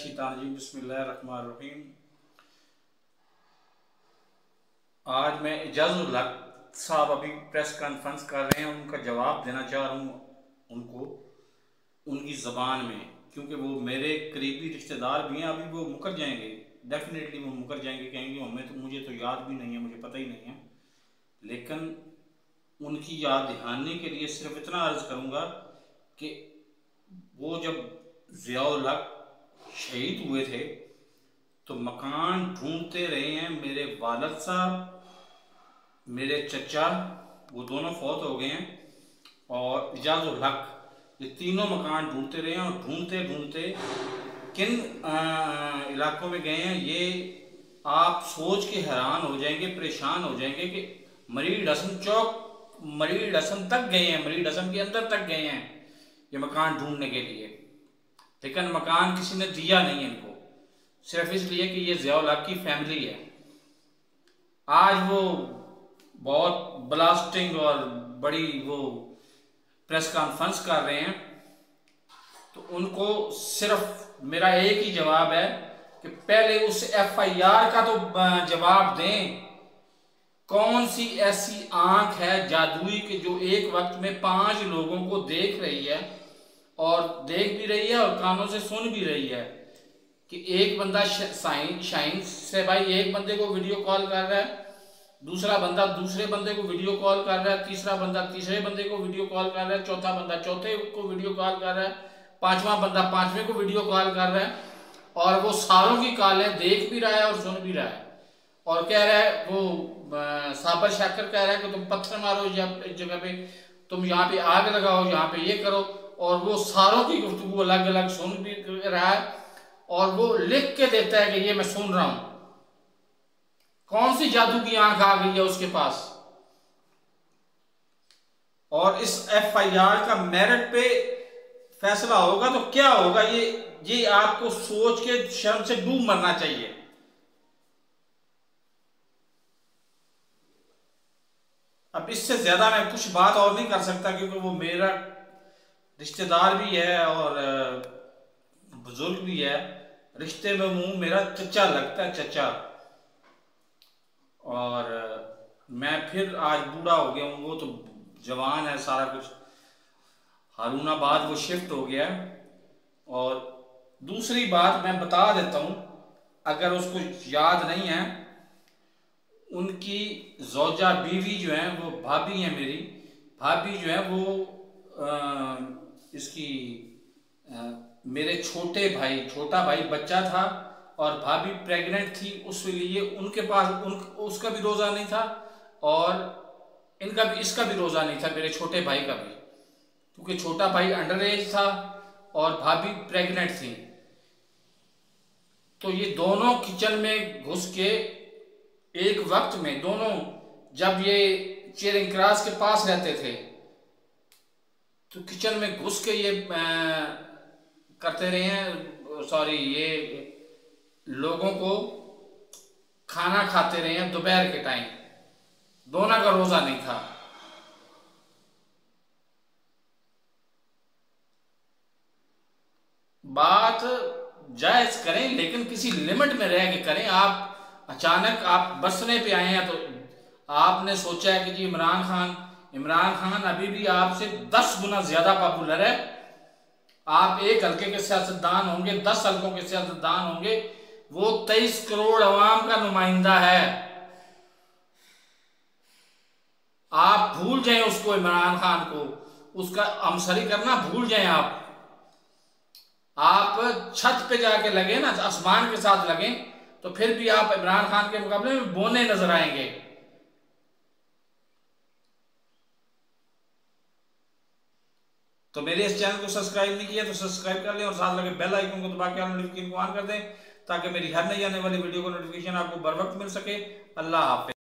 मिनश्शैतानिर्रजीम बिस्मिल्लाहिर्रहमानिर्रहीम। आज मैं इजाज़ुल हक साहब अभी प्रेस कॉन्फ्रेंस कर रहे हैं, उनका जवाब देना चाह रहा हूँ उनको उनकी ज़बान में, क्योंकि वो मेरे करीबी रिश्तेदार भी हैं। अभी वो मुकर जाएंगे, डेफिनेटली वो मुकर जाएंगे, कहेंगे हमें तो मुझे तो याद भी नहीं है, मुझे पता ही नहीं है। लेकिन उनकी याद दहानी के लिए सिर्फ इतना अर्ज़ करूँगा कि वो जब ज़ियाउल हक शहीद हुए थे तो मकान ढूंढते रहे हैं। मेरे वालिद साहब, मेरे चचा, वो दोनों फौत हो गए हैं, और इजाज़ुल हक, ये तीनों मकान ढूंढते रहे हैं। और ढूंढते ढूंढते किन इलाकों में गए हैं ये आप सोच के हैरान हो जाएंगे, परेशान हो जाएंगे कि मरीड हसन चौक, मरीड हसन तक गए हैं, मरीड हसन के अंदर तक गए हैं ये मकान ढूंढने के लिए। लेकिन मकान किसी ने दिया नहीं इनको, सिर्फ इसलिए कि ये ज़ियाउल हक की फैमिली है। आज वो बहुत ब्लास्टिंग और बड़ी वो प्रेस कॉन्फ्रेंस कर रहे हैं, तो उनको सिर्फ मेरा एक ही जवाब है कि पहले उस FIR का तो जवाब दें। कौन सी ऐसी आंख है जादुई कि जो एक वक्त में 5 लोगों को देख रही है, और देख भी रही है और कानों से सुन भी रही है कि एक बंदा शाहीन से भाई एक बंदे को वीडियो कॉल कर रहा है, दूसरा बंदा दूसरे बंदे को वीडियो कॉल कर रहा है, तीसरा बंदा तीसरे बंदे को वीडियो कॉल कर रहा है, चौथा बंदा चौथे को वीडियो कॉल कर रहा है, पांचवा बंदा पांचवें को वीडियो कॉल कर रहा है, और वो सारों की कॉलें देख भी रहा है और सुन भी रहा है। और कह रहा है वो साबर शाकर कह रहा है कि तुम पत्थर मारो इस जगह पे, तुम यहाँ पे आग लगाओ, यहाँ पे ये करो, और वो सारों की गुफ्तगू अलग अलग सुन भी रहा है, और वो लिख के देता है कि ये मैं सुन रहा हूं। कौन सी जादू की आंख आ गई है उसके पास? और इस FIR का मेरिट पे फैसला होगा तो क्या होगा, ये आपको सोच के शर्म से डूब मरना चाहिए। अब इससे ज्यादा मैं कुछ बात और नहीं कर सकता, क्योंकि वो मेरा रिश्तेदार भी है और बुजुर्ग भी है। रिश्ते में मुंह मेरा चचा लगता है, चचा। और मैं फिर आज बूढ़ा हो गया हूँ, वो तो जवान है, सारा कुछ हारूनाबाद वो शिफ्ट हो गया। और दूसरी बात मैं बता देता हूँ, अगर उसको याद नहीं है, उनकी ज़ौजा बीवी जो है वो भाभी है, मेरी भाभी जो है वो मेरे छोटा भाई बच्चा था और भाभी प्रेग्नेंट थी, उसलिए उनके पास उसका भी रोज़ा नहीं था और इसका भी रोज़ा नहीं था, मेरे छोटे भाई का भी, क्योंकि छोटा भाई अंडर एज था और भाभी प्रेग्नेंट थी। तो ये दोनों किचन में घुस के एक वक्त में, दोनों जब ये चेयरिंग क्रॉस के पास रहते थे, तो किचन में घुस के ये करते रहे हैं, सॉरी, ये लोगों को खाना खाते रहे हैं दोपहर के टाइम। दोनों का रोजा नहीं था। बात जायज करें, लेकिन किसी लिमिट में रह के करें। आप अचानक आप बसने पे आए हैं, तो आपने सोचा है कि जी इमरान खान अभी भी आपसे 10 गुना ज्यादा पॉपुलर है। आप एक हल्के के सियासतदान होंगे, 10 हल्कों के सियासतदान होंगे, वो 23 करोड़ अवाम का नुमाइंदा है। आप भूल जाएं उसको, इमरान खान को, उसका हमसरी करना भूल जाएं। आप छत पे जाके लगे ना, आसमान के साथ लगे, तो फिर भी आप इमरान खान के मुकाबले में बोने नजर आएंगे। तो मेरे इस चैनल को सब्सक्राइब नहीं किया तो सब्सक्राइब कर लें, और साथ लगे बेल आइकन को दबा के नोटिफिकेशन को ऑन कर दें, ताकि मेरी हर नई आने वाली वीडियो को नोटिफिकेशन आपको बर वक्त मिल सके। अल्लाह हाफिज़।